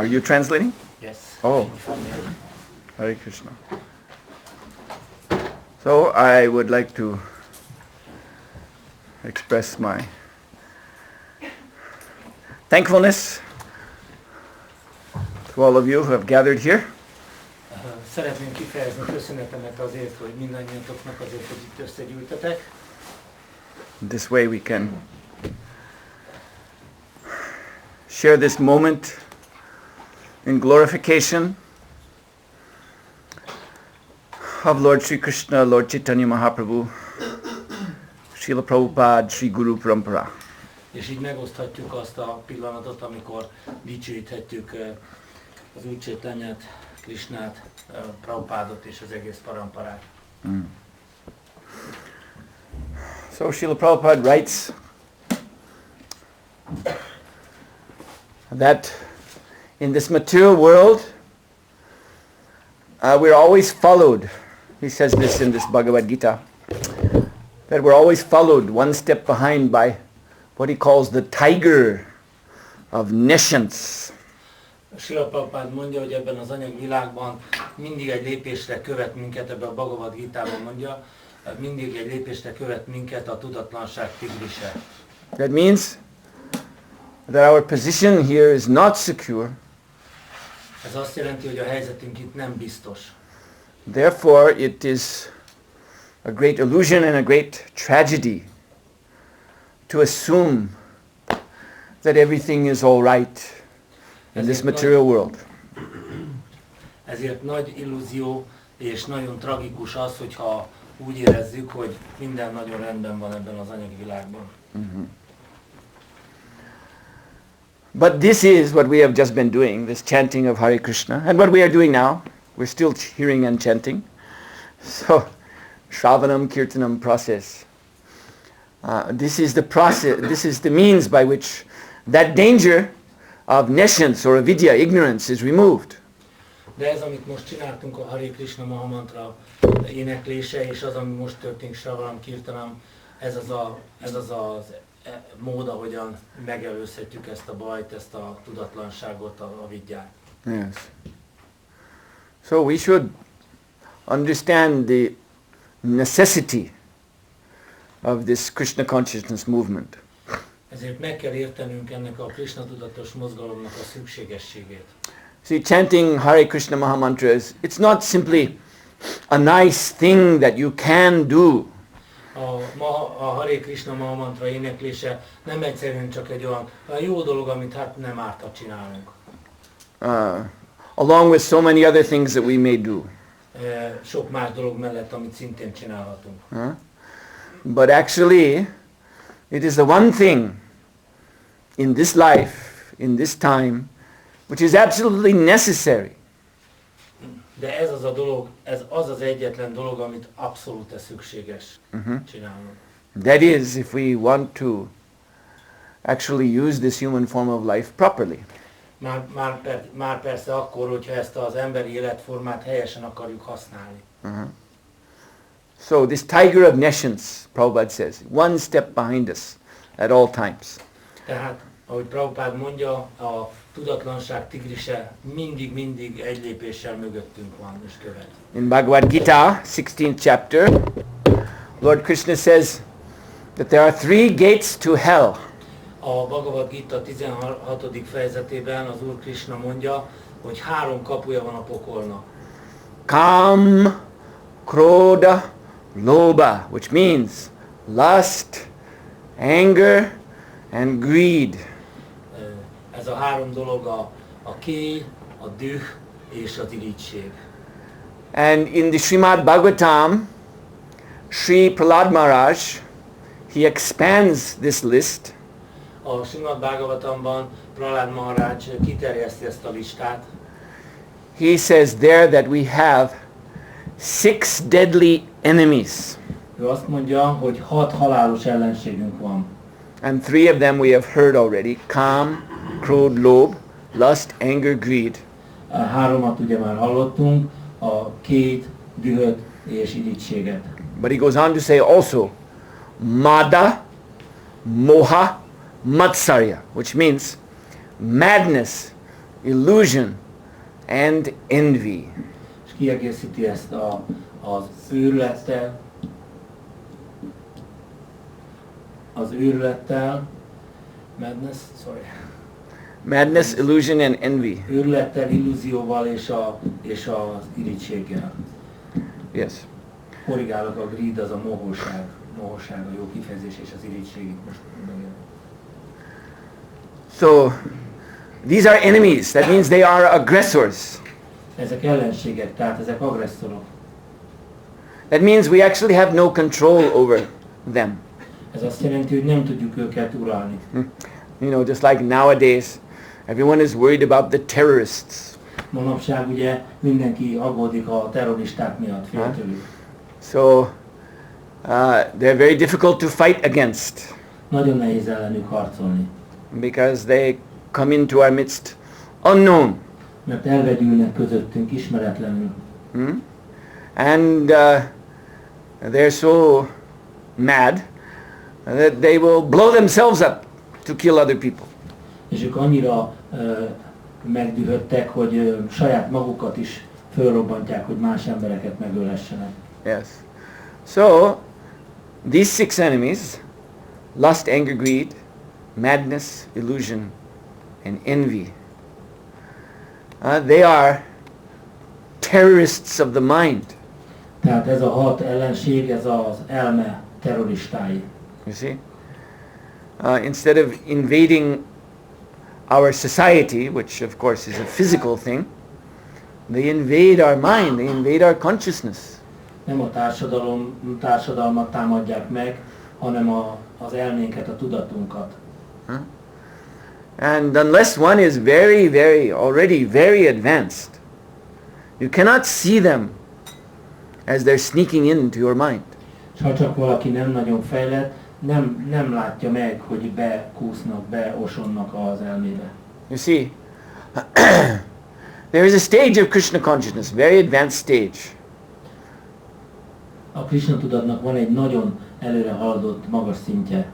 Are you translating? Yes. Oh. Hare Krishna. So I would like to express my thankfulness to all of you who have gathered here. Szeretném kifejezni köszönetemet azért, hogy mindannyiatoknak azért, hogy itt összegyűltetek. This way we can share this moment in glorification of Lord Sri Krishna, Lord Chaitanya Mahaprabhu, Srila Prabhupada, Sri Guru Parampara. És így megoszthatjuk azt a pillanatot, amikor dicsőíthetjük az Úr Chaitanyát, Krishnát, Prabhupádot és az egész paramparát. So Srila Prabhupada writes that in this material world we're always followed. He says this in this Bhagavad Gita, that we're always followed one step behind by what he calls the tiger of nescience. Srila Prabhupád mondja, hogy ebben az anyagvilágban mindig egy lépésre követ minket, ebben a Bhagavad Gitában mondja, mindig egy lépésre követ minket a tudatlanság tigrise. That means that our position here is not secure. Ez azt jelenti, hogy a helyzetünk itt nem biztos. Therefore it is a great illusion and a great tragedy to assume that everything is all right in this material world. Ezért nagy illúzió és nagyon tragikus az, hogyha úgy érezzük, hogy minden nagyon rendben van ebben az anyagi világban. Mm-hmm. But this is what we have just been doing, this chanting of Hare Krishna. And what we are doing now, we're still hearing and chanting. So, Shravanam Kirtanam process. This is the process, this is the means by which that danger of nescience or avidya, ignorance, is removed. De ez, amit most csináltunk, a Hare Krishna Maha Mantra éneklése, és az, ami most történik, Shravanam Kirtanam, ez az mód, ahogyan megelőzhetjük ezt a bajt, ezt a tudatlanságot, a vidyát. Yes. So we should understand the necessity of this Krishna consciousness movement. Ezért meg kell értenünk ennek a Krishna tudatos mozgalomnak a szükségességét. See, chanting Hare Krishna Maha Mantra is, it's not simply a nice thing that you can do. A Hare Krishna Maha Mantra éneklése nem egyszerűen csak egy olyan jó dolog, amit hát nem árt, ha csinálunk. Along with so many other things that we may do. Sok más dolog mellett, amit szintén csinálhatunk. But actually, it is the one thing in this life, in this time, which is absolutely necessary. De ez az a dolog, ez az egyetlen dolog, amit abszolút szükséges csinálnunk. That is, if we want to actually use this human form of life properly. Már persze akkor, hogyha ezt az emberi életformát helyesen akarjuk használni. So this tiger of nescience, Prabhupada says, one step behind us at all times. Tehát, ahogy Prabhupád mondja, a tudatlanság tigrise mindig egy lépéssel mögöttünk van és követ. In Bhagavad Gita, 16th chapter, Lord Krishna says that there are 3 gates to hell. A Bhagavad Gita 16. fejezetében az Úr Krishna mondja, hogy 3 kapuja van a pokolnak. Kam, Krodha, Lobha, which means lust, anger, and greed. Ez a 3 dolog a kély, a düh és az irigység. And in the Srimad Bhagavatam, Sri Prahlad Maharaj, he expands this list. A Srimad Bhagavatamban Prahlad Maharaj kiterjeszti ezt a listát. He says there that we have 6 deadly enemies. Ő azt mondja, hogy 6 halálos ellenségünk van. And 3 of them we have heard already: Kam, Krodha, Lobha, lust, anger, greed. 3-at ugye már hallottunk, a két, dühöt és irigységet. But he goes on to say also Mada, Moha, Matsarya, which means madness, illusion, and envy. És kiegészíti ezt az őrülettel, Madness, illusion, and envy. Őrülettel, illúzióval és az irigységgel. Yes. Korrigálok, a greed az a mohóság a jó kifejezés, és az irigység itt most megjelenik. So, these are enemies. That means they are aggressors. Ezek ellenségek, tehát ezek agresszorok. That means we actually have no control over them. Ez azt jelenti, hogy nem tudjuk őket uralni. You know, just like nowadays, everyone is worried about the terrorists. Manapság ugye mindenki aggódik a terroristák miatt, fél tőlük. So, they're very difficult to fight against. Nagyon nehéz ellenük harcolni. Because they come into our midst unknown. Mert elvegyülnek közöttünk ismeretlenül. And they're so mad that they will blow themselves up to kill other people. És ők annyira megdühödtek, hogy saját magukat is fölrobbantják, hogy más embereket megölessenek. Yes. So, these 6 enemies, lust, anger, greed, madness, illusion, and envy, they are terrorists of the mind. Tehát ez a 6 ellenség, ez az elme terroristái. You see? Instead of invading our society, which of course is a physical thing, they invade our mind, they invade our consciousness. Nem a társadalmat támadják meg, hanem az elménket, a tudatunkat. And unless one is already very advanced, you cannot see them as they're sneaking into your mind. És ha csak valaki nem nagyon fejlett, nem látja meg, hogy bekúsznak, beosonnak az elmébe. You see, there is a stage of Krishna consciousness, very advanced stage. A Krishna tudatnak van egy nagyon előre haladott magas szintje,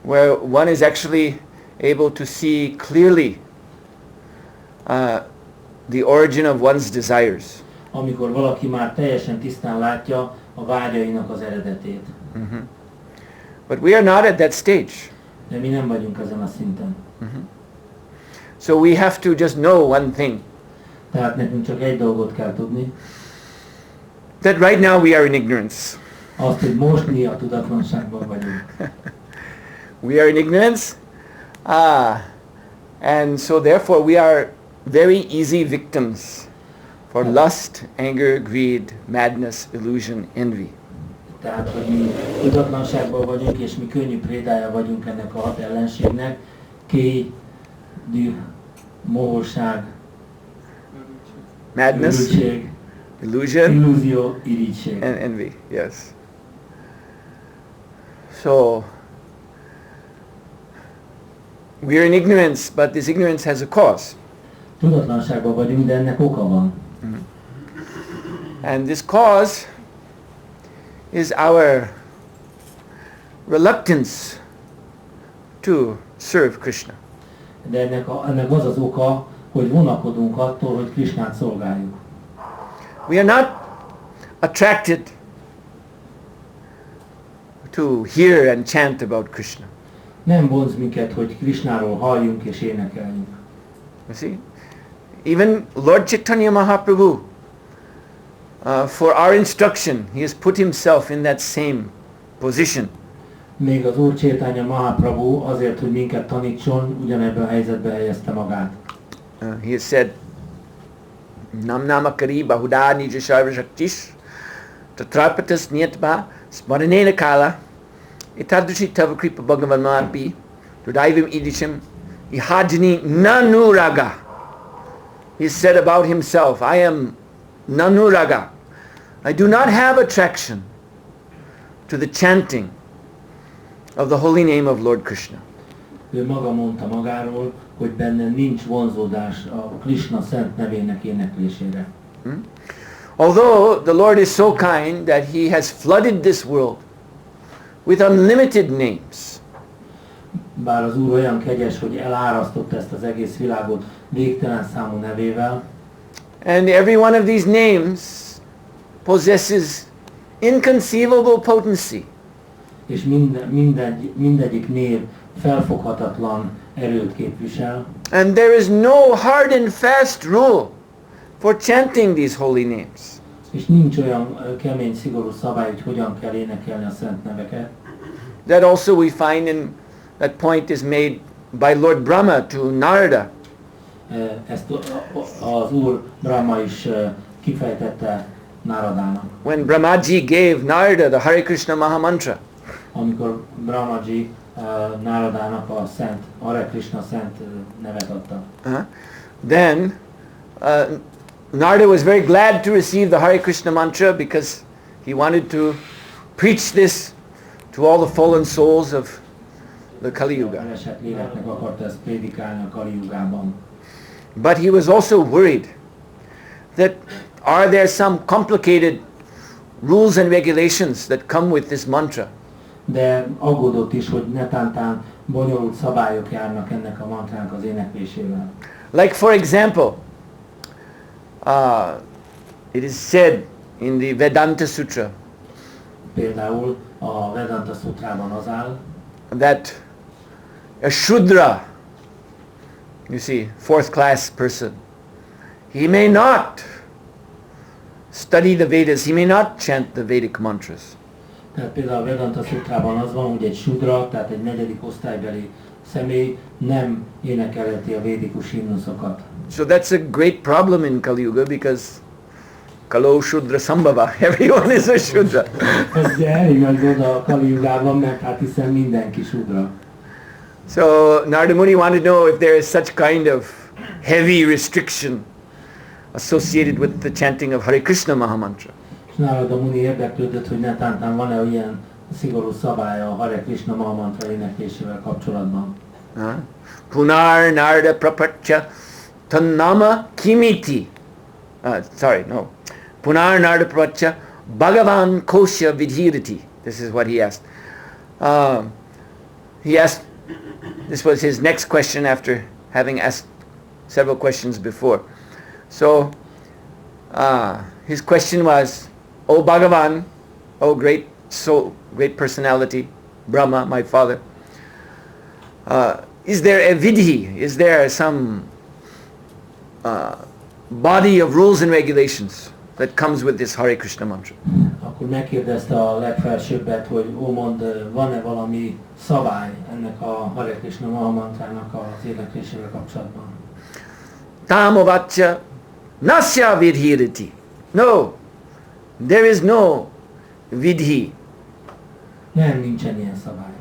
where one is actually able to see clearly the origin of one's desires. amikor valaki már teljesen tisztán látja a vágyainak az eredetét. But we are not at that stage. De mi nem vagyunk ezen a szinten. So we have to just know one thing. Tehát nekünk csak egy dolgot kell tudni. That right now we are in ignorance. Azt, hogy most mi a tudatlanságban vagyunk. We are in ignorance. And so therefore we are very easy victims for lust, anger, greed, madness, illusion, envy. Tehát, hogy mi tudatlanságban vagyunk, és mi könnyű prédája vagyunk ennek a 6 ellenségnek. Kéj, düh, mohóság, Madness, őrültség, illusion, illúzió, irigység. and envy. Yes. So we are in ignorance, but this ignorance has a cause. Tudatlanságban vagyunk, de ennek oka van. And this cause is our reluctance to serve Krishna. De ennek az az oka, hogy vonakodunk attól, hogy Krisnát szolgáljuk. We are not attracted to hear and chant about Krishna. Nem vonz minket, hogy Krisnáról halljunk és énekeljünk. You see? Even Lord Chaitanya Mahaprabhu, for our instruction, he has put himself in that same position. Még az Úr Chaitanya Mahaprabhu azért, hogy minket tanítson, ugyanebben a helyzetbe helyezte magát. He has said, Nam namakari bahuda nija sarva shaktis tatrapatas niyatma smaranena kala itadrushi tava kripa bhagavan mapi rudaivim idisham ihajani nanuraga. He said about himself, I am nanuraga. I do not have attraction to the chanting of the holy name of Lord Krishna. Ő maga mondta magáról, hogy benne nincs vonzódás a Krishna szent nevének éneklésére. Although the Lord is so kind that he has flooded this world with unlimited names. Bár az Úr olyan kegyes, hogy elárasztotta ezt az egész világot végtelen számú nevével, and every one of these names possesses inconceivable potency. és mindegyik név felfoghatatlan erőt képvisel, And there is no hard and fast rule for chanting these holy names. és nincs olyan kemény, szigorú szabály, hogy hogyan kell énekelni a szent neveket. That also we find in, that point is made by Lord Brahma to Narada. Ezt az Úr Brahma is kifejtette Naradának. When Brahmaji gave Narada the Hare Krishna Maha Mantra, Amikor Brahmaji Naradának a szent, Hare Krishna szent nevet adta. then Narada was very glad to receive the Hare Krishna mantra because he wanted to preach this to all the fallen souls of the Kali Yuga. Elesett léleknek akarta ezt prédikálni a Kali Jugában. But he was also worried that are there some complicated rules and regulations that come with this mantra? De aggódott is, hogy netántán bonyolult szabályok járnak ennek a mantrának az éneklésével. Like for example, it is said in the Vedanta Sutra Például a Vedanta Sutrában az áll, that a Shudra, you see, fourth class person, he may not study the Vedas, he may not chant the Vedic mantras. tehát például a Vedanta Sutrában az van, hogy egy Shudra, tehát egy negyedik osztálybeli személy nem énekelheti a védikus himnuszokat. So that's a great problem in Kali Yuga because Kalo Shudra Sambhava, everyone is a Shudra. Ez ugye elég nagy gond a Kali Jugában, mert hát hiszen mindenki Shudra. So Narada Muni wanted to know if there is such kind of heavy restriction associated with the chanting of Hare Krishna Maha Mantra. És Narada Muni érdeklődött, hogy netántán van-e ilyen szigorú szabály a Hare Krishna Maha Mantra éneklésével kapcsolatban. Punar Narada Prapatya Tannama Kimiti. Punar Narada Prapatya Bhagavan Kosha Vidhirati. This is what he asked. He asked, this was his next question after having asked several questions before. So his question was, O Bhagavan, O great soul, great personality, Brahma, my father, is there a vidhi? Is there some body of rules and regulations that comes with this Hare Krishna mantra? Akkor megkérdezte a legfelsőbbet, hogy mondd, van-e valami szabály ennek a Hare Krishna Maha Mantrának az éneklésével kapcsolatban? Tamovacha nasya vidhirati. No, there is no vidhi. Nem, nincsen ilyen szabály.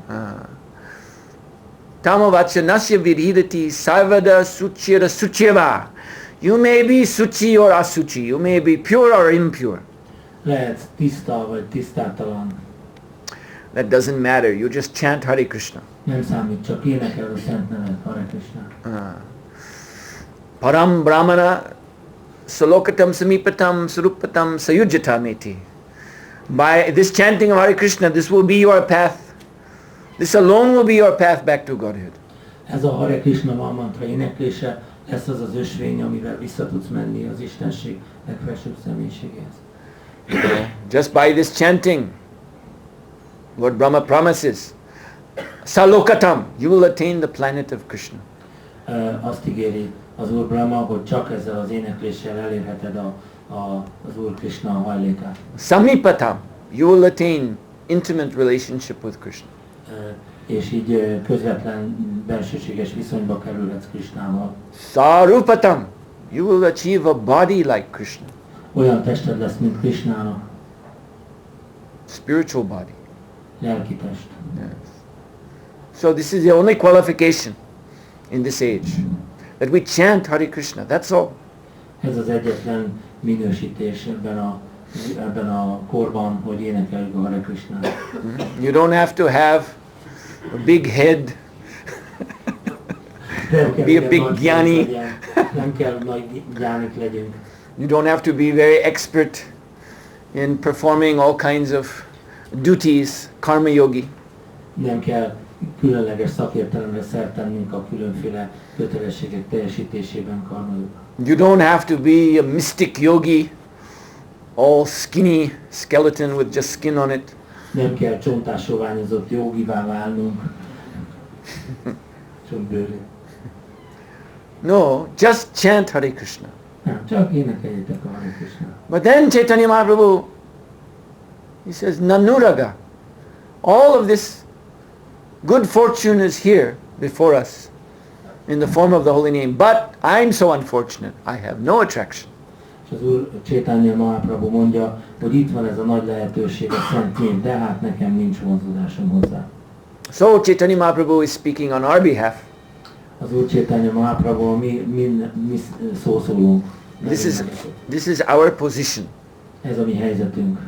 Tamovacha nasya vidhirati sarvada suchira sucheva. You may be suchi or asuchi. You may be pure or impure. Lehet tiszta vagy tisztátalan. That doesn't matter. You just chant Hare Krishna. Nem számít, csak énekel a szent nevet, Hare Krishna. Param Brahmana Salokatam Samipatam Sarupatam Sayujatamiti. By this chanting of Hare Krishna, this will be your path. This alone will be your path back to Godhead. Ez a Hare Krishna Maha Mantra éneklése lesz az az ösvény, amivel vissza tudsz menni az Istenség legfelsőbb személyiségéhez. Just by this chanting, Lord Brahma promises, Salokatam, you will attain the planet of Krishna. Azt ígéri az Úr Brahma, hogy csak ezzel az énekléssel elérheted az Úr Krishna hajlékát. Samipatam, you will attain intimate relationship with Krishna. És így közvetlen bensőséges viszonyba kerülhetsz Krishnával. Sarupatam, you will achieve a body like Krishna. Olyan tested lesz, mint Krishnának. Spiritual body. Lelki test. Yes. So this is the only qualification in this age, that we chant Hare Krishna, that's all. Ez az egyetlen minősítés ebben a korban, hogy énekeljük a Hare Krishnát. You don't have to have a big head, be a big jnani. Nem kell nagy gyánik legyünk. You don't have to be very expert in performing all kinds of duties, karma yogi. Nem kell különleges szakértelemre szert tennünk a különféle kötelességek teljesítésében, karmaiuk. You don't have to be a mystic yogi, all skinny skeleton with just skin on it. Nem kell csontássoványozott jogivá válnunk. Csontbőrű. No, just chant Hare Krishna. Nem, csak énekeljétek a Hare Krishna. But then Chaitanya Mahaprabhu, he says, Nanuraga, all of this good fortune is here before us in the form of the holy name, but I'm so unfortunate, I have no attraction. És az Úr Chaitanya Mahaprabhu mondja, hogy itt van ez a nagy lehetőség, a szent név, de hát nekem nincs vonzódásom hozzá. So Chaitanya Mahaprabhu is speaking on our behalf. Az Úr Chaitanya Mahaprabhu mi szószólunk. This is our position. Ez a mi helyzetünk.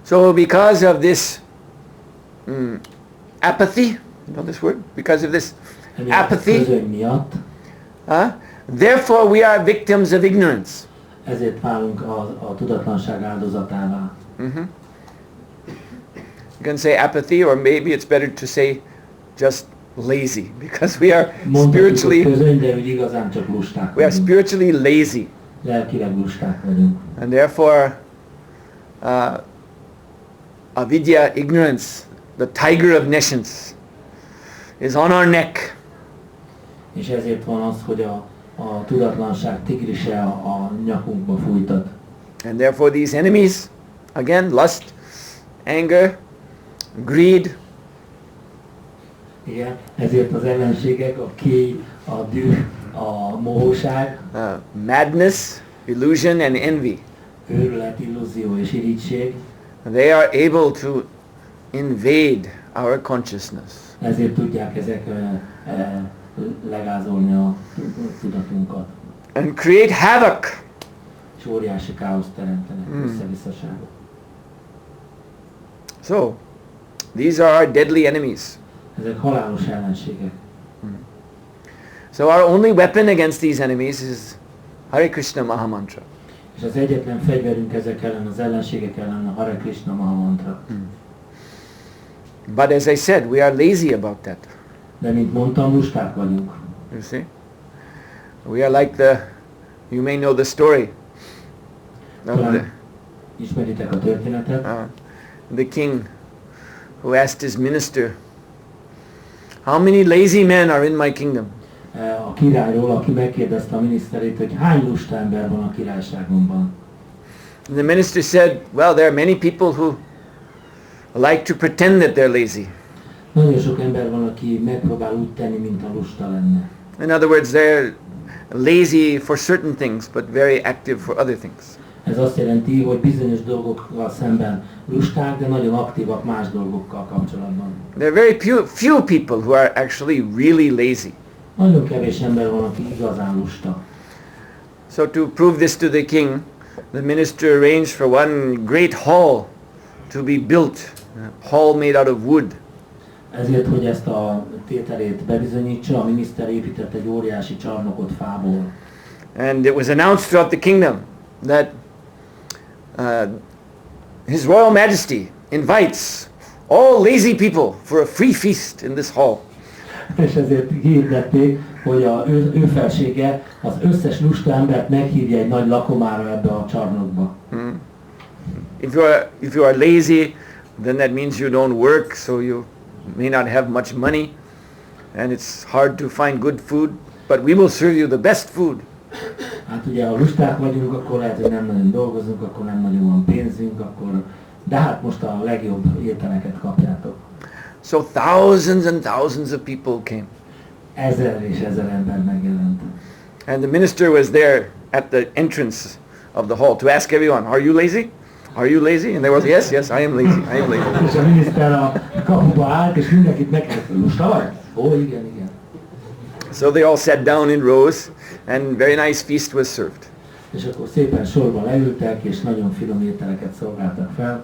So because of this apathy, you know this word? Because of this apathy, miatt, therefore we are victims of ignorance. Ezért válunk a tudatlanság áldozatává. You can say apathy, or maybe it's better to say just lazy, because we are spiritually lazy. Lelkileg lusták vagyunk. And therefore avidya, ignorance, the tiger of nations, is on our neck. És ezért van az, hogy a tudatlanság tigrise a nyakunkba fújtat. And therefore these enemies, again, lust, anger, greed. Igen, ezért az ellenségek, a kéj, a düh, a mohóság, madness, illusion and envy. Őrület, illúzió és irigység. They are able to invade our consciousness. Ezért tudják ezek legázolni a tudatunkat. And create havoc. És óriási káoszt teremtenek, összevisszaságot. So, these are our deadly enemies. Ezek halálos ellenségek. So our only weapon against these enemies is Hare Krishna Mahamantra. És az egyetlen fegyverünk ezek ellen, az ellenségek ellen a Hare Krishna Mahamantra. But as I said, we are lazy about that. De mint mondtam, lusták vagyunk. You see? We are like you may know the story. Ismeritek a történetet. The king who asked his minister, how many lazy men are in my kingdom? A királyról, aki megkérdezte a miniszterét, hogy hány lusta ember van a királyságomban. And the minister said, well, there are many people who like to pretend that they're lazy. Nagyon sok ember van, aki megpróbál úgy tenni, mint a lusta lenne. In other words, they're lazy for certain things, but very active for other things. Ez azt jelenti, hogy bizonyos dolgokkal szemben lusták, de nagyon aktívak más dolgokkal kapcsolatban. There are very few people who are actually really lazy. Nagyon kevés ember van, aki igazán lusta. So to prove this to the king, the minister arranged for one great hall to be built, a hall made out of wood. Ezért, hogy ezt a tételét bebizonyítsa, a miniszter épített egy óriási csarnokot fából. And it was announced throughout the kingdom that His Royal Majesty invites all lazy people for a free feast in this hall. És ezért hirdették, hogy ő felsége az összes lusta embert meghívja egy nagy lakomára ebbe a csarnokba. If you are lazy, then that means you don't work, so you may not have much money, and it's hard to find good food, but we will serve you the best food. Hát ugye, ha lusták vagyunk, akkor lehet, hogy nem nagyon dolgozunk, akkor nem nagyon van pénzünk, de hát most a legjobb ételeket kapjátok. So thousands and thousands of people came. Ezer és ezer ember megjelent. And the minister was there at the entrance of the hall to ask everyone, are you lazy? Are you lazy? And they were, yes, I am lazy, I am lazy. És a miniszter a kapuba állt, és mindenkit megkérdezte, lusta vagy? Ó, igen. So they all sat down in rows, and very nice feast was served. És akkor szépen sorba leültek, és nagyon finom ételeket szolgáltak fel.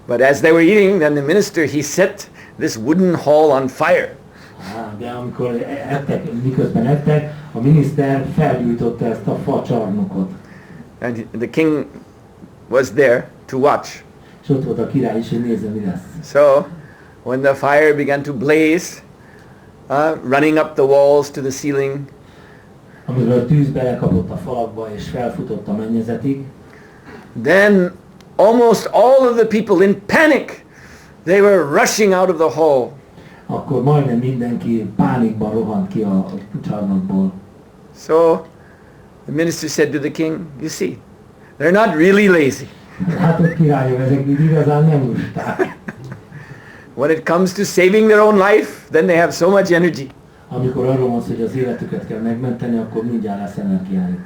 But as they were eating, then the minister, he set this wooden hall on fire. De amikor miközben ettek, a miniszter felgyújtotta ezt a fa csarnokot. And the king was there to watch. És ott volt a király is, hogy nézze, mi lesz. So when the fire began to blaze, running up the walls to the ceiling, amikor a tűz belekapott a falakba és felfutott a mennyezetig, then almost all of the people in panic, they were rushing out of the hall. akkor majdnem mindenki pánikban rohant ki a csarnokból. So the minister said to the king, you see, they're not really lazy. Látod királyok, ezek így igazán nem lusták. When it comes to saving their own life, then they have so much energy. Amikor arról van szó, hogy az életüket kell megmenteni, akkor mindjárt lesz energiájuk.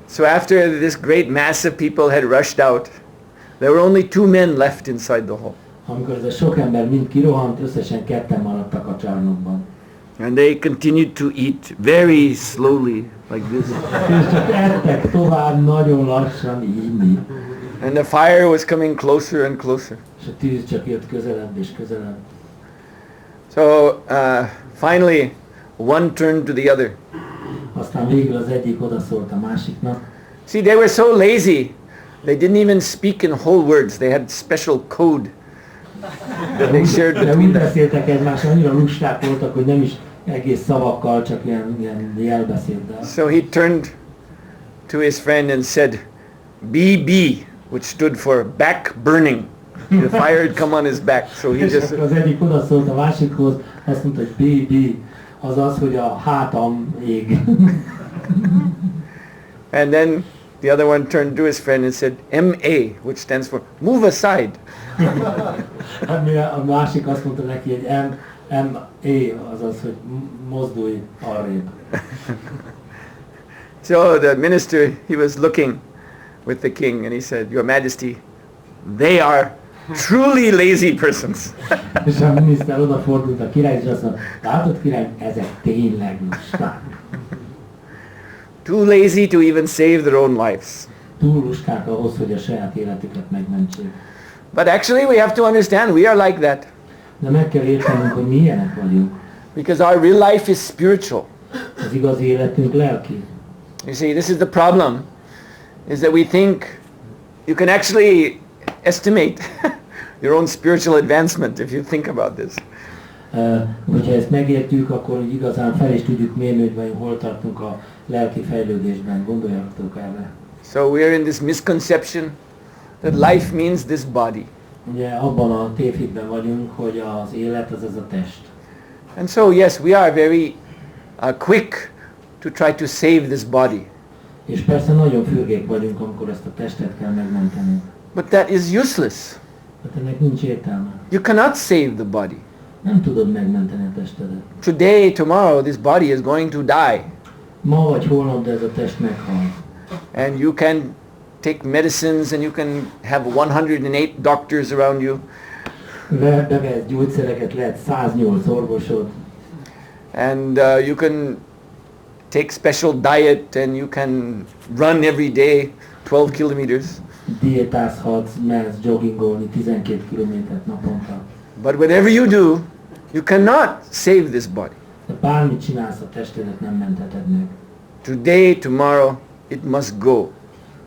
So after this great mass of people had rushed out, there were only 2 men left inside the hall. Amikor ez a sok ember mind kirohant, összesen 2 maradtak a csarnokban. And they continued to eat very slowly, like this. És csak ettek tovább, nagyon lassan, így. And the fire was coming closer and closer. És a tűz csak jött közelebb és közelebb. So finally, one turned to the other. Aztán végül az egyik odaszólt a másiknak. See, they were so lazy, they didn't even speak in whole words. They had special code that they shared De úgy between them. beszéltek egymással, annyira lusták voltak, hogy nem is egész szavakkal, csak ilyen jelbeszéddel. So he turned to his friend and said, BB, which stood for back burning. The fire had come on his back, so he És just... akkor az egyik odaszólt a másikhoz, azt mondta, hogy BB, az az, hogy a hátam ég. And then the other one turned to his friend and said, MA, which stands for move aside. A másik azt mondta neki, hogy MA, azaz, hogy mozdulj arrébb. So the minister, he was looking with the king and he said, Your Majesty, they are truly lazy persons. És a miniszter odafordult a király, és azt mondta, látod király, ezek tényleg lusták. Too lazy to even save their own lives. Túl lusták ahhoz, hogy a saját életüket megmentsék. But actually we have to understand we are like that. De meg kell értenünk, hogy mi ilyenek vagyunk. Because our real life is spiritual. Az igazi életünk lelki. You see, this is the problem, is that we think you can actually estimate your own spiritual advancement if you think about this. Hogyha ezt megértjük, akkor igazán fel is tudjuk mérni, hogy vajon hol tartunk a lelki fejlődésben. Gondoljatok erre. So we are in this misconception that life means this body. Ugye abban a tévhitben vagyunk, hogy az élet az ez a test. And so yes, we are very quick to try to save this body. És persze nagyon fürgék vagyunk, amikor ezt a testet kell megmenteni. But that is useless. Hát ennek nincs értelme. You cannot save the body. Nem tudod megmenteni a testedet. Today, tomorrow, this body is going to die. Ma vagy holnap, de ez a test meghal. And you can take medicines and you can have 108 doctors around you. Bevehetsz gyógyszereket, lehet 108 orvosod. And you can take special diet and you can run every day 12 kilometers. Diétázhatsz, mehetsz joggingolni 12 kilométert naponta. But whatever you do, you cannot save this body. De bármit csinálsz, a testedet nem mentheted meg. Today, tomorrow, it must go.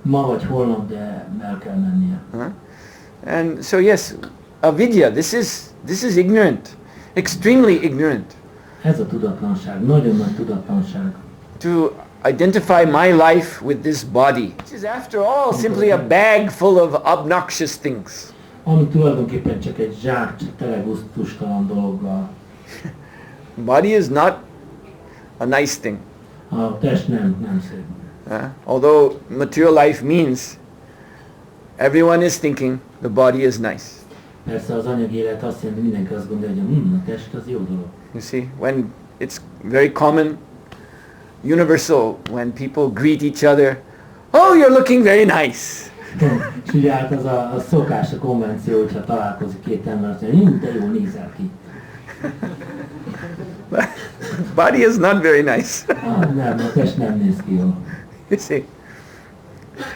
Ma vagy holnap, de el kell mennie. And so yes, avidya, this is ignorant, extremely ignorant. Ez a tudatlanság, nagyon nagy tudatlanság. To identify my life with this body, which is after all simply a bag full of obnoxious things. Ami tulajdonképpen csak egy zsák tele gusztustalan dologgal. Body is not a nice thing. A test nem szép. Although material life means everyone is thinking the body is nice. Persze az anyagi élet azt jelenti, mindenki azt gondolja, hogy a test az jó dolog. You see, when it's very common, universal, when people greet each other, oh, you're looking very nice. És ugye hát az a szokás, a konvenció, hogyha találkozik két ember, azt mondja, te jól nézel ki. Body is not very nice. Nem, a test nem néz ki jól. You see,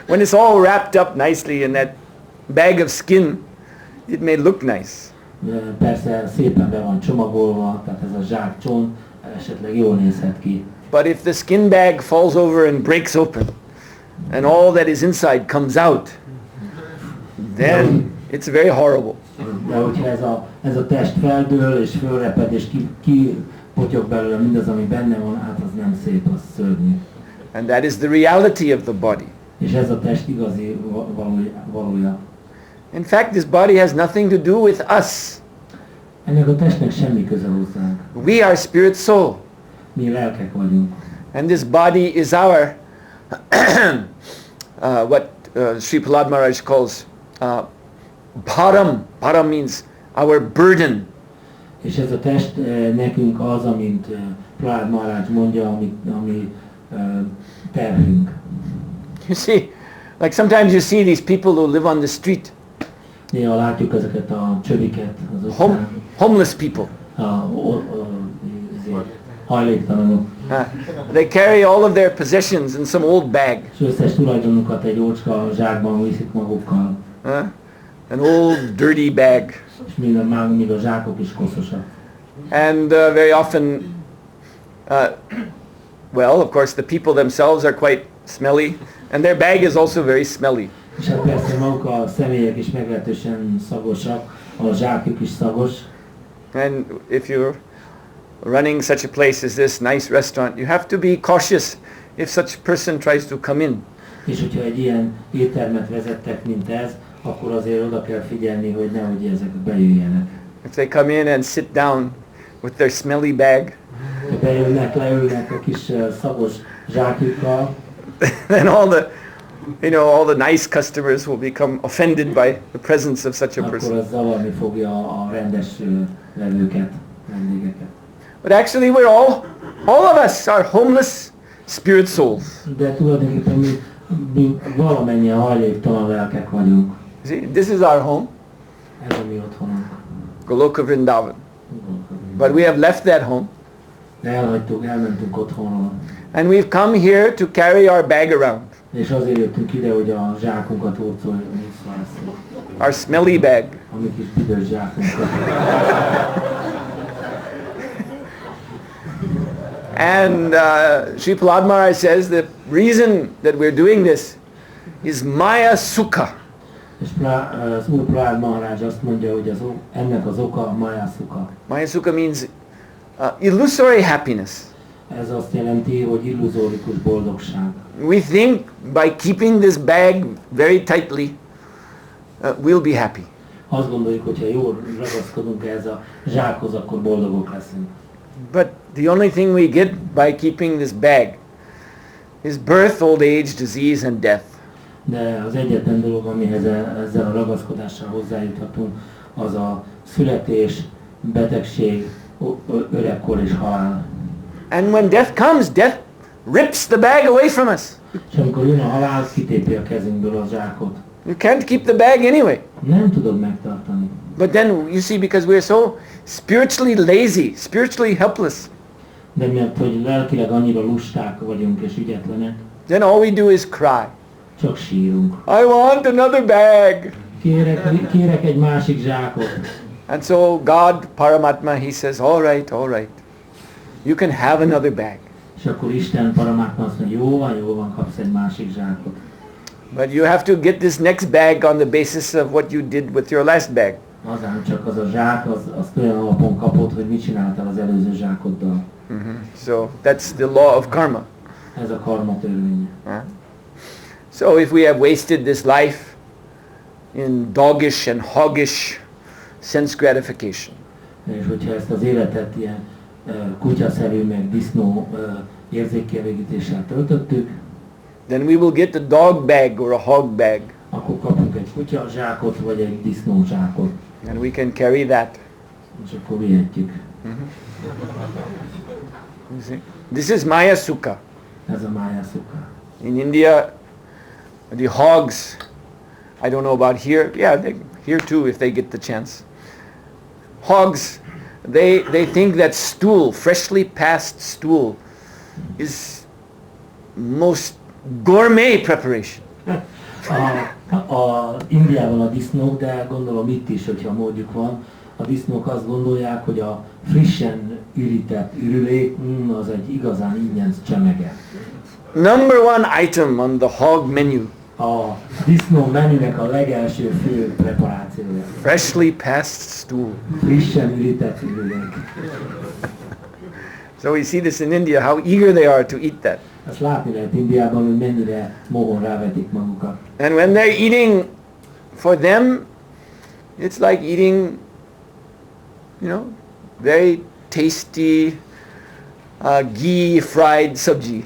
when it's all wrapped up nicely in that bag of skin, it may look nice. Persze szépen be van csomagolva, tehát ez a zsák csont esetleg jól nézhet ki. But if the skin bag falls over and breaks open, and all that is inside comes out, then it's very horrible. De hogyha ez a test feldől és fölreped és kipotyog belőle mindaz, ami benne van, hát az nem szép, az szörnyű. And that is the reality of the body. És ez a test igazi valója. In fact, this body has nothing to do with us. Ennek a testnek semmi köze hozzánk. We are spirit soul. Mi lelkek vagyunk. And this body is our, what Sri Prahlad Maharaj calls bharam. Bharam means our burden. És ez a test nekünk az, amint Prahlad Maharaj mondja, ami terhünk. You see, like sometimes you see these people who live on the street. Néha látjuk ezeket a csöviket az utcán. Homeless people. Hajléktalanok. They carry all of their possessions in some old bag. És összes tulajdonukat egy ócska zsákban viszik magukkal. An old dirty bag. És még a zsákok is koszosak. And very often, well, of course, the people themselves are quite smelly, and their bag is also very smelly. És hát persze maguk a személyek is meglehetősen szagosak, a zsákjuk is szagos. And if you're running such a place as this nice restaurant, you have to be cautious if such a person tries to come in. És hogyha egy ilyen éttermet vezettek, mint ez, akkor azért oda kell figyelni, hogy nehogy ezek bejöjjenek. If they come in and sit down with their smelly bag, bejönnek, leülnek a kis szagos zsákjukkal, then all the nice customers will become offended by the presence of such a person. Akkor az zavarni fogja a rendes vendégeket. But actually all of us are homeless spirit souls. De tulajdonképpen mi valamennyien hajléktalan lelkek vagyunk. See, this is our home. Ez a mi otthonunk. Goloka Vrindavan. But we have left that home. De elmentünk otthonról. And we've come here to carry our bag around. És azért jöttünk ide, hogy a zsákunkat hurcoljuk. Our smelly bag. A mi kis büdös zsákunkat. And Sri Prahlad Maharaj says the reason that we're doing this is Maya Sukha. És az Úr Prahlad Maharaj azt mondja, hogy ennek az oka Maya Sukha. Maya Sukha means illusory happiness. Ez azt jelenti, hogy illuzórikus boldogság. We think by keeping this bag very tightly, we'll be happy. Azt gondoljuk, hogyha jól ragaszkodunk ehhez a zsákhoz, akkor boldogok leszünk. But the only thing we get by keeping this bag is birth, old age, disease and death. De az egyetlen dolog, amihez ezzel a ragaszkodással hozzájuthatunk, az a születés, betegség, öregkor és halál. And when death comes, death rips the bag away from us. És amikor jön a halál, kitépi a kezünkből a zsákot. You can't keep the bag anyway. Nem tudod megtartani. But then, you see, because we're so spiritually lazy, spiritually helpless, De mert hogy lelkileg annyira lusták vagyunk és ügyetlenek, then all we do is cry. csak sírunk. I want another bag. Kérek egy másik zsákot. And so God, Paramatma, he says, all right. You can have another bag. És akkor Isten Paramatma azt mondja, jó van, kapsz egy másik zsákot. But you have to get this next bag on the basis of what you did with your last bag. Azán csak az a zsák, azt olyan alapon kapod, hogy mit csináltál az előző zsákoddal. So that's the law of karma. Ez a karma törvénye. So if we have wasted this life in doggish and hoggish sense gratification, És hogyha ezt az életet ilyen kutyaszerű, meg disznó érzékkielégítéssel töltöttük, then we will get a dog bag or a hog bag, akkor kapunk egy kutya zsákot, vagy egy disznó zsákot. and we can carry that. És akkor vihetjük. You see? This is Maya Sukha. Ez a Maya Sukha. In India, the hogs, I don't know about here, here too if they get the chance. Hogs, they think that stool, freshly passed stool, is most gourmet preparation. Indiában a disznók, de gondolom itt is, hogyha módjuk van, a disznók azt gondolják, hogy a frissen ürített ürülék, az egy igazán ingyen csemege. Number one item on the hog menu. a disznó menünek a legelső fő preparációja. Freshly passed stool. Frissen üritett ürülék. So we see this in India, how eager they are to eat that. Ezt látni lehet Indiában, hogy mennyire mohon rávetik magukat. And when they're eating, for them, it's like eating, very tasty ghee fried sabji.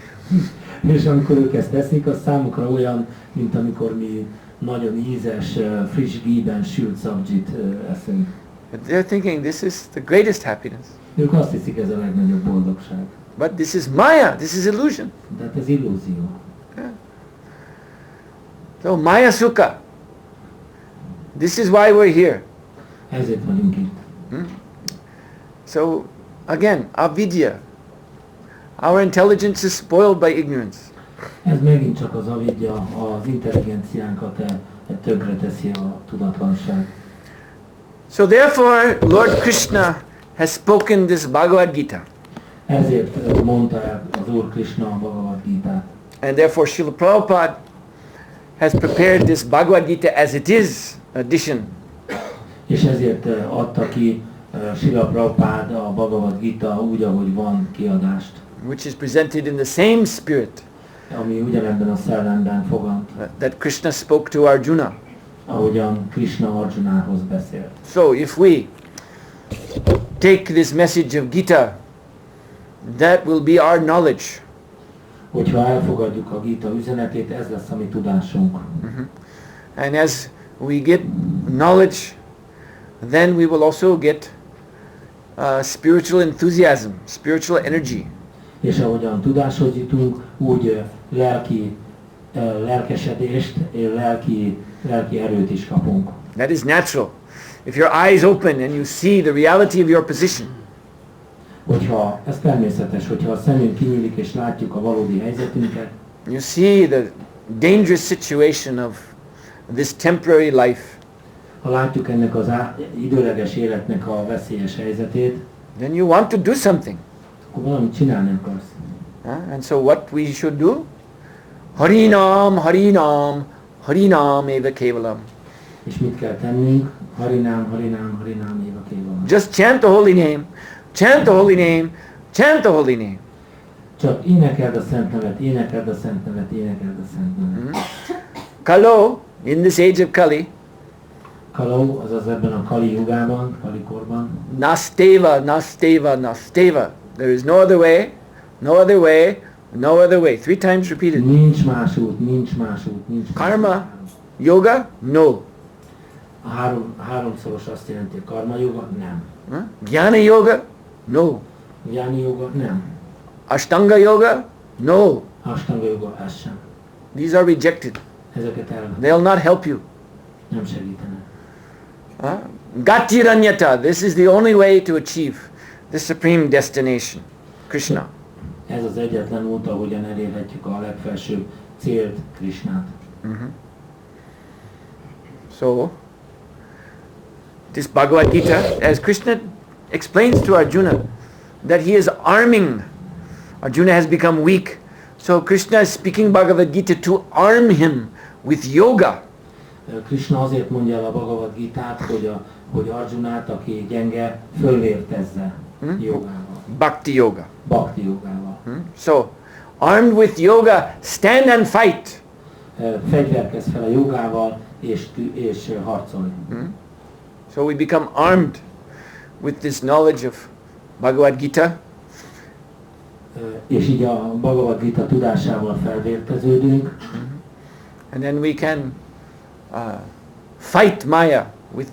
És amikor ők ezt teszik, az számukra olyan, mint amikor mi nagyon ízes, friss ghee-ben sült szabzsit eszünk. But they're thinking this is the greatest happiness. Ők azt hiszik, ez a legnagyobb boldogság. But this is maya, this is illusion. De hát ez illúzió. Yeah. So maya sukha. This is why we're here. Ezért vagyunk itt. So again, avidya. Our intelligence is spoiled by ignorance. Ez megint csak az avidya, az intelligenciánkat tönkre teszi a tudatlanság. So therefore, Lord Krishna has spoken this Bhagavad Gita. Ezért mondta el az Úr Krishna a Bhagavad Gitát. And therefore Srila Prabhupada has prepared this Bhagavad Gita as it is edition. És ezért adta ki Srila Prabhupada a Bhagavad Gita úgy, ahogy van kiadást. Which is presented in the same spirit ami ugyanebben a szellemben fogant. That Krishna spoke to Arjuna. Ahogyan Krishna Arjunához beszélt. So if we take this message of Gita, that will be our knowledge. Hogyha elfogadjuk a Gita üzenetét, ez lesz a mi tudásunk. And as we get knowledge, then we will also get spiritual enthusiasm, spiritual energy. És ahogyan tudáshoz jutunk, úgy lelkesedést, lelki erőt is kapunk. That is natural. If your eyes open and you see the reality of your position, Hogyha ez természetes, hogyha a szemünk kinyílik és látjuk a valódi helyzetünket, you see the dangerous situation of this temporary life, ha látjuk ennek az időleges életnek a veszélyes helyzetét, then you want to do something. akkor valamit csinálni akarsz. And so what we should do? Harinam, Harinam, Harinam eva kevalam. És mit kell tennünk? Harinám, Harinám, Harinám éva kévalam. Just chant the holy name, chant the holy name, chant the holy name. Csak énekeld a szent nevet, énekeld a szent nevet, énekeld a szent nevet. Kalo, in this age of Kali, Kaló, azaz ebben a Kali jugában, Kali korban. Nasteva, Nasteva, Nasteva. There is no other way, no other way, no other way. 3 times repeated. Nincs más út, nincs más út, nincs más Karma, út. yoga, no. A háromszoros azt jelenti, a karma joga, nem. Jnana yoga, no. Jnana joga, nem. Ashtanga yoga, no. Astanga joga, ez sem. These are rejected. Ezeket elvetem. They'll not help you. Nem segítenek. Gatiranyata, this is the only way to achieve the supreme destination, Krishna. Ez az egyetlen út, ahogyan elérhetjük a legfelsőbb célt, Krishnát. So, this Bhagavad Gita, as Krishna explains to Arjuna, that he is arming. Arjuna has become weak. So Krishna is speaking Bhagavad Gita to arm him with yoga. Krishna azért mondja el a Bhagavad Gitát, hogy Arjunát, aki gyenge, fölvértezze jogával. Bhakti yoga. Bhakti jogával. So, armed with yoga, stand and fight. Fegyverkezz fel a jogával, és harcolj. So we become armed with this knowledge of Bhagavad Gita. És így a Bhagavad Gita tudásával felvérteződünk. And then we can fight Maya with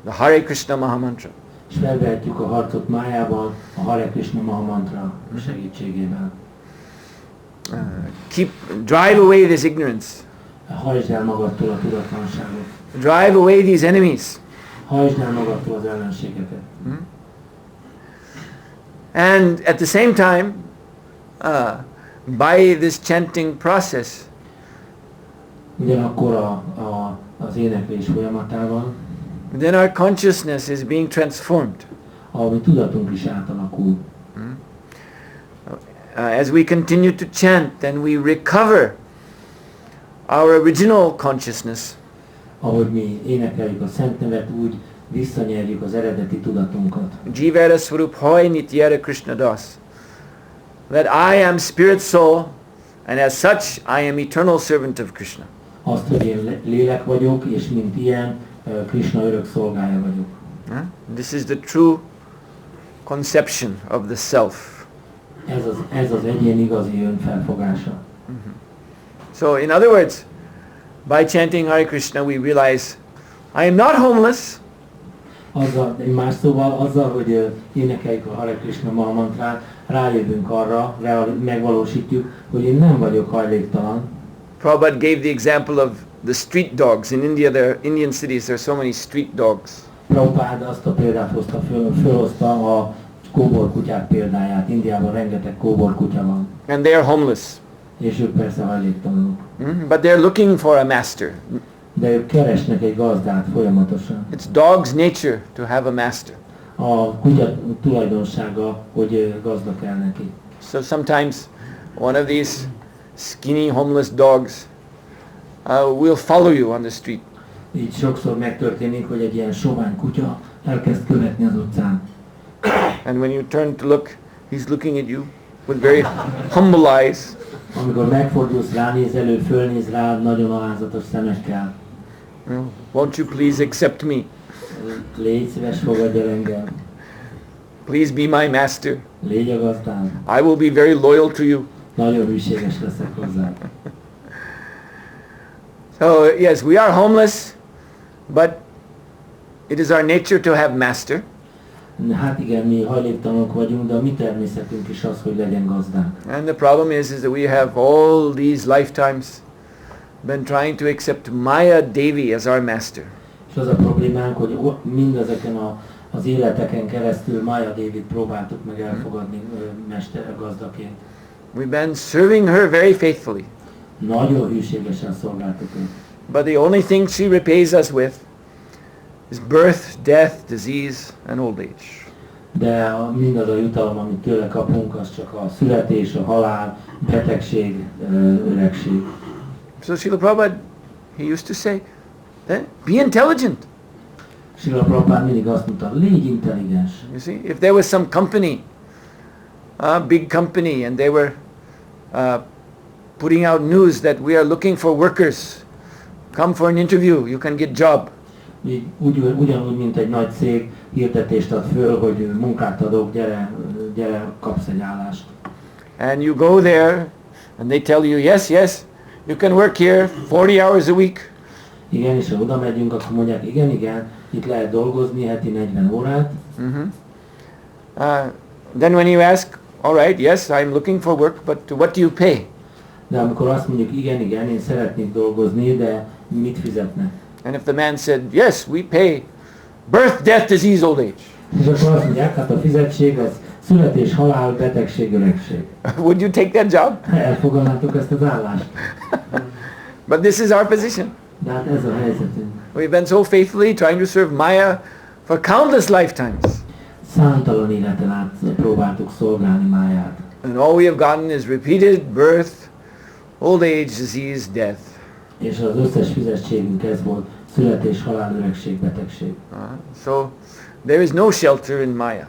the Hare Krishna Mahamantra. És felvehetjük a harcot májával, a Hare Krishna Mahamantra segítségével. Drive away this ignorance. Hajtsd el magadtól a tudatlanságot. Drive away these enemies. Hajtsd el magadtól az ellenségeket. And at the same time, by this chanting process, ugyanakkor az éneklés folyamatában, then our consciousness is being transformed. A mi tudatunk is átalakul. As we continue to chant, then we recover our original consciousness, ahogy mi énekeljük a Szent Nevet, úgy visszanyerjük az eredeti tudatunkat. Jivara Swarup Hoy Nityara Krishna Das. That I am spirit soul, and as such I am eternal servant of Krishna. Azt, hogy én lélek vagyok, és mint ilyen, Krishna örök szolgája vagyok. This is the true conception of the self. Ez az egyén igazi önfelfogása. So in other words, by chanting Hare Krishna we realize I am not homeless. Más szóval azzal, hogy énekeljük a Hare Krishna Maha mantrát, rájövünk arra, megvalósítjuk, hogy én nem vagyok hajléktalan. Prabhupada gave the example of the street dogs. In India, Indian cities, there are so many street dogs. Prabhupada azt a példát fölhozta a kóborkutyák példáját. Indiában rengeteg kóborkutya van. And they are homeless. És ők persze hajléktalanok. But they're looking for a master. De ők keresnek egy gazdát folyamatosan. It's dog's nature to have a master. A kutya tulajdonsága, hogy gazda kell neki. So sometimes one of these skinny homeless dogs will follow you on the street. Így sokszor megtörténik, hogy egy ilyen sovány kutya elkezd követni az utcán. And when you turn to look, he's looking at you with very humble eyes. Amikor megfordulsz, ránézel, ő fölnéz rá nagyon alázatos szemekkel. Won't you please accept me? Légy szíves, fogadj el engem. Please be my master. Légy a gazdám. I will be very loyal to you. Nagyon hűséges leszek hozzá. So yes, we are homeless, but it is our nature to have master. Hát igen, mi hajléktalanok vagyunk, de a mi természetünk is az, hogy legyen gazdánk. And the problem is that we have all these lifetimes been trying to accept Maya Devi as our master. És az a problémánk, hogy mindezeken az életeken keresztül Maya Devit próbáltuk meg elfogadni mester gazdaként. We've been serving her very faithfully. Nagyon hűségesen szolgáltuk őt. But the only thing she repays us with is birth, death, disease, and old age. De mindaz a jutalom, amit tőle kapunk, az csak a születés, a halál, betegség, öregség. So Srila Prabhupada, he used to say, be intelligent. Srila Prabhupada mindig azt mondta, légy intelligens. You see, if there was some company, a big company, and they were putting out news that we are looking for workers, come for an interview, you can get job. Ugyanúgy, mint egy nagy cég hirdetést ad föl, hogy munkát adok, gyere, kapsz egy állást. And you go there, and they tell you, yes, you can work here 40 hours a week. Igen, és ha oda megyünk, akkor mondják, igen, itt lehet dolgozni heti 40 órát. Then when you ask, all right, yes, I'm looking for work, but what do you pay? De amikor azt mondjuk, igen, én szeretnék dolgozni, de mit fizetnek? And if the man said, yes, we pay birth, death, disease, old age. És akkor azt mondják, hát a fizetség az születés, halál, betegség, öregség. Would you take that job? Elfogadnátok ezt az állást. But this is our position. De hát ez a helyzetünk. We've been so faithfully trying to serve Maya for countless lifetimes. Számtalan életen át próbáltuk szolgálni Máját. And all we have gotten is repeated birth, old age, disease, death. És az összes fizetségünk ez volt, születés, halál, öregség, betegség. So there is no shelter in Maya.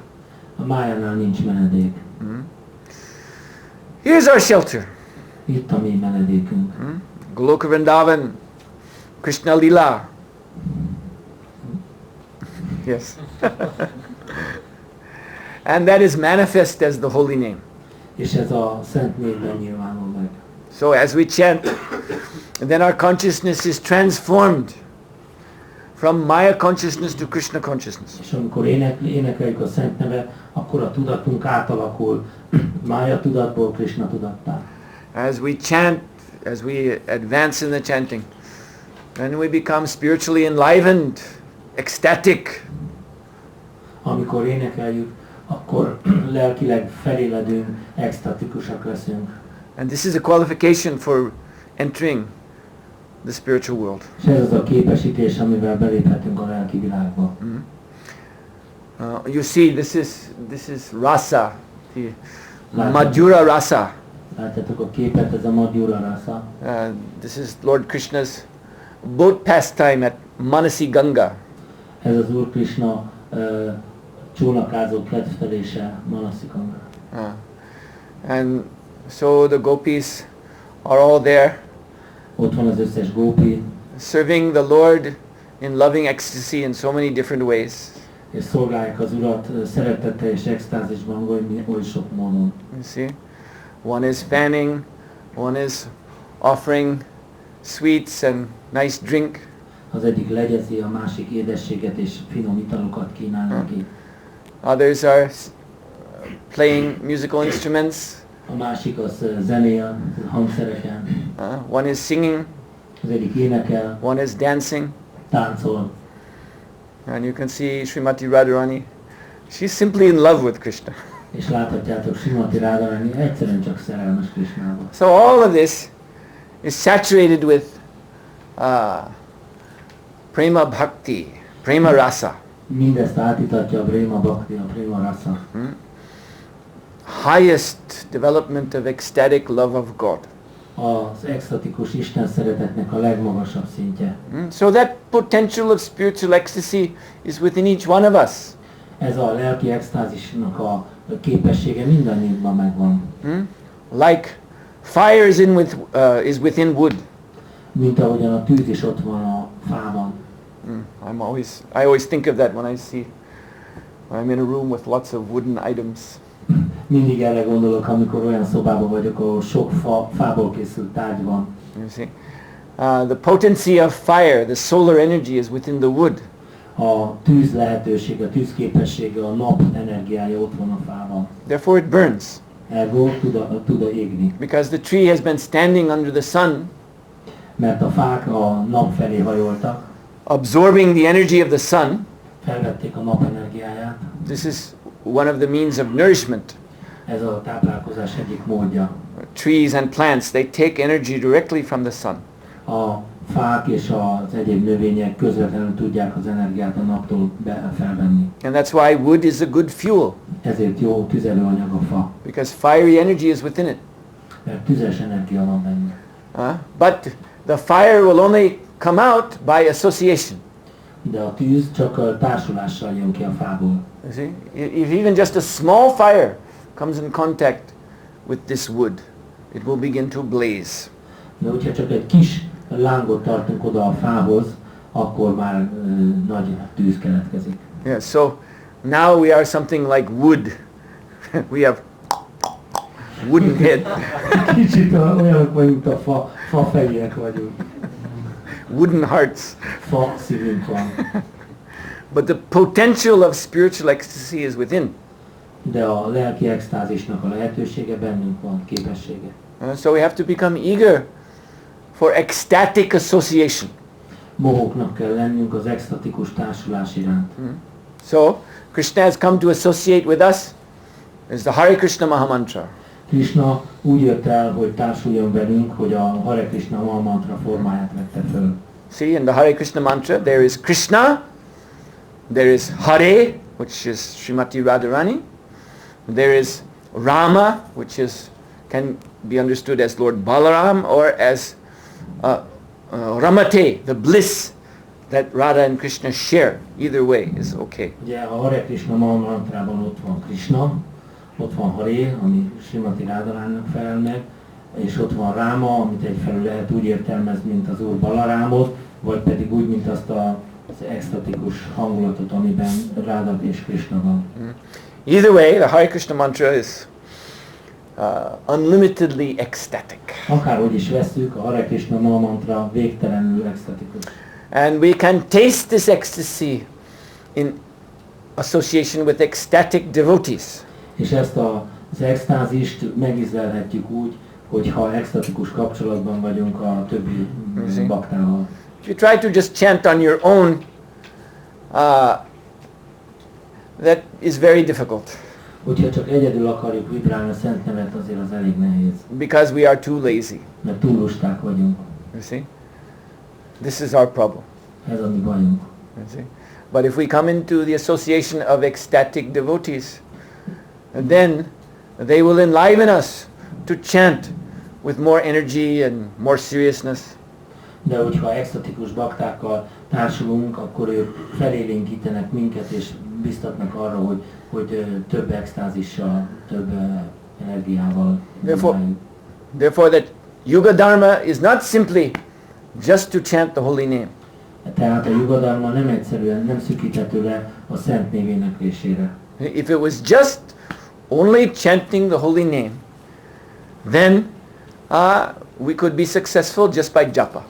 A Májánál nincs menedék. Here's our shelter. Itt a mi menedékünk. Goloka Vrindavan, Krishna Lila. Yes. And that is manifest as the holy name. És ez a szent névben nyilvánul meg. So as we chant, then our consciousness is transformed from Maya consciousness to Krishna consciousness. És amikor énekeljük a szent nevet, akkor a tudatunk átalakul Maya tudatból Krishna tudattá. As we chant, as we advance in the chanting, then we become spiritually enlivened, ecstatic. Amikor énekeljük, akkor lelkileg feléledünk, extatikusak leszünk. And this is a qualification for entering the spiritual world. És ez az a képesítés, amivel beléphetünk a lelki világba. You see, this is rasa, the Madhura rasa. Látjátok a képet, ez a Madhura Rasa. This is Lord Krishna's boat pastime at Manasi Ganga. Ez az Úr Krishna csónakázó kedvelése Manasi Ganga. And so the gopis are all there, Ott van az összes gópi, serving the Lord in loving ecstasy in so many different ways. és szolgálják az Urat szeretettel és extázisban oly sok módon. You see, one is fanning, one is offering sweets and nice drink. Az egyik legyezi, a másik édességet és finom italokat kínál neki. Others are playing musical instruments. A másik az zenél, hangszereken. One is singing, Az egyik énekel, one is dancing. táncol. And you can see Srimati Radharani. She's simply in love with Krishna. És láthatjátok, Srimati Radharani egyszerűen csak szerelmes Krishnába. So all of this is saturated with prema bhakti, prema rasa. Mindezt átítatja a Prema Bhakti, a Prema Rasa. Highest development of ecstatic love of God. Az extatikus Isten szeretetnek a legmagasabb szintje. So that potential of spiritual ecstasy is within each one of us. Ez a lelki extázisnak a képessége mindannyiunkban megvan. Like fire is within wood. Mint ahogyan a tűz is ott van a fában. I always think of that when I'm in a room with lots of wooden items. Mindig erre gondolok, amikor olyan szobában vagyok, ahol sok fából készült tárgy van. You see, the potency of fire, the solar energy, is within the wood. A tűz lehetősége, a tűz képessége, a nap energiája ott van a fában. Therefore it burns. Ergo tud égni. Because the tree has been standing under the sun, Mert a fák a nap felé hajoltak, absorbing the energy of the sun. felvették a nap energiáját. This is one of the means of nourishment. Ez a táplálkozás egyik módja. Trees and plants, they take energy directly from the sun. A fák és az egyéb növények közvetlenül tudják az energiát a naptól felvenni. And that's why wood is a good fuel. Ezért jó tüzelőanyag a fa. Because fiery energy is within it. Mert tüzes energia van benne. But the fire will only come out by association. De a tűz csak a társulással jön ki a fából. You see, if even just a small fire comes in contact with this wood, it will begin to blaze. De hogyha csak egy kis lángot tartunk oda a fához, akkor már nagy tűz keletkezik. Yeah, so now we are something like wood. We have wooden head. Kicsit olyanok vagyunk, mint a fa fejűek vagyunk. Wooden hearts. Fa szívünk van. But the potential of spiritual ecstasy is within. De a lelki extázisnak a lehetősége bennünk van, képessége. So we have to become eager for ecstatic association. Mohóknak kell lennünk az extatikus társulás iránt. So Krishna has come to associate with us. Is the Hare Krishna Mahamantra. Krishna úgy jött el, hogy társuljon velünk, hogy a Hare Krishna Mahamantra formáját vette föl. See, in the Hare Krishna mantra there is Krishna, there is Hare, which is Srimati Radharani, there is Rama, which can be understood as Lord Balaram or as Ramate, the bliss that Radha and Krishna share. Either way is okay. Ugye a Hare Krishna Mahamantrában ott van Krishna, ott van Hare, ami Srimati Radharaninak felel meg, és ott van Ráma, amit egyfelől lehet úgy értelmezni, mint az Úr Balarámot, vagy pedig úgy, mint azt az extatikus hangulatot, amiben Radha és Krishna van. Either way, the Hare Krishna mantra is unlimitedly ecstatic. Akárhogy is vesszük, a Hare Krishna Mahamantra végtelenül extatikus. And we can taste this ecstasy in association with ecstatic devotees. És ezt az extázist megízlelhetjük úgy, hogyha extatikus kapcsolatban vagyunk a többi baktával. If you try to just chant on your own, that is very difficult. Hogyha csak egyedül akarjuk vibrálni a Szent Nevet, azért az elég nehéz. Because we are too lazy. Mert túl lusták vagyunk. You see? This is our problem. Ez a mi bajunk. You see? But if we come into the association of ecstatic devotees, then they will enliven us to chant with more energy and more seriousness. De hogyha extatikus baktákkal társulunk, akkor ők felélénkítenek minket és biztatnak arra, hogy több extázissal, több energiával. Therefore that Yuga Dharma is not simply just to chant the holy name. Tehát a Yuga Dharma nem egyszerűen, nem szűkíthető le a szent név éneklésére. If it was just only chanting the holy name, then we could be successful just by japa.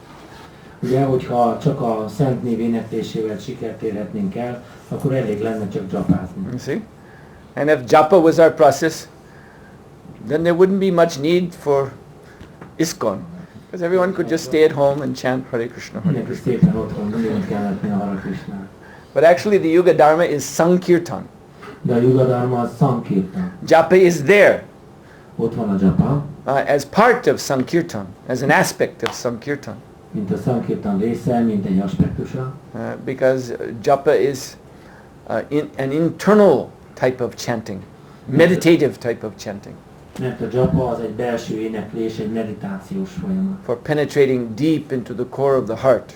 Ugye, hogyha csak a szent név éneklésével sikert érhetnénk el, akkor elég lenne csak japázni. You see? And if japa was our process, then there wouldn't be much need for ISKCON, because everyone could just stay at home and chant Hare Krishna. Hare Mindenki Krishna. szépen otthon énekelhetné a Hare Krishnát. But actually the Yuga Dharma is Sankirtan. De a Yuga Dharma az Sankirtan. Japa is there Ott van a japa, as part of Sankirtan, as an aspect of Sankirtan. mint a Sankirtan része, mint egy aspektusa. Because japa is an internal type of chanting, meditative type of chanting, Mert a japa az egy belső éneklés, egy meditációs folyamat, for penetrating deep into the core of the heart.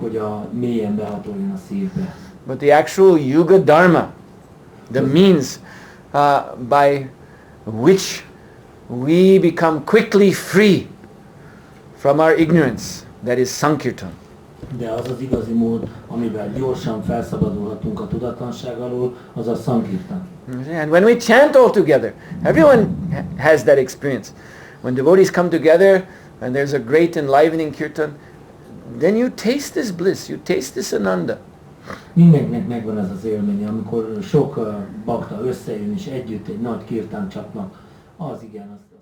hogy a mélyen behatoljon a szívbe. But the actual Yuga Dharma, the means by which we become quickly free from our ignorance, that is Sankirtan. De az az igazi mód, amivel gyorsan felszabadulhatunk a tudatlanság alól, az a Sankirtan. And when we chant all together, everyone has that experience. When devotees come together and there's a great enlivening kirtan, then you taste this bliss, you taste this ananda. Mindenkinek megvan ez az élménye, amikor sok bakta összejön és együtt egy nagy kirtán csapnak, az igen, az